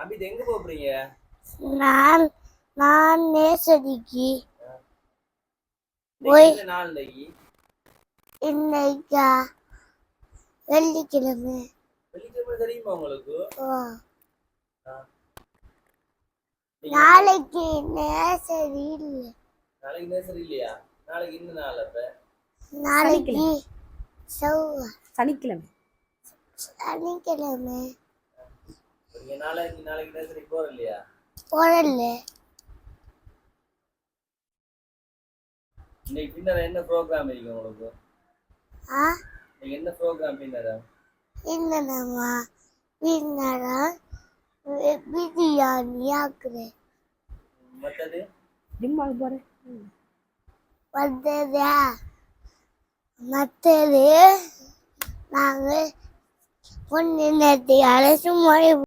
அபி எங்க போறீங்க? நான் நான் நேசடிக்கு போய் நாள் இன்னைக்கா வெள்ளிக்கிழமை. வெள்ளிக்கிழமை தெரியுமா உங்களுக்கு? நாளைக்கு நேசரி இல்லை. நாளைக்கு நேசரி இல்லையா? நாளைக்கு இந்த நாள் அப்ப நாளைக்கு சனிக்கிழமை. நாளைக்கு நேசரி போற இல்லையா? போறல. இன்னைக்கு பின்னர் என்ன ப்ரோக்ராம் இருக்கு உங்களுக்கு? என்ன ப்ரோக்ராம் பின்னரா? என்னமா பின்னரா பிரியாணி ஆக்குறேன். மத்தது ஜிம்மாக்கு போறேன். மத்தது நாங்கள் பொண்ணு நேரத்தை அலசும்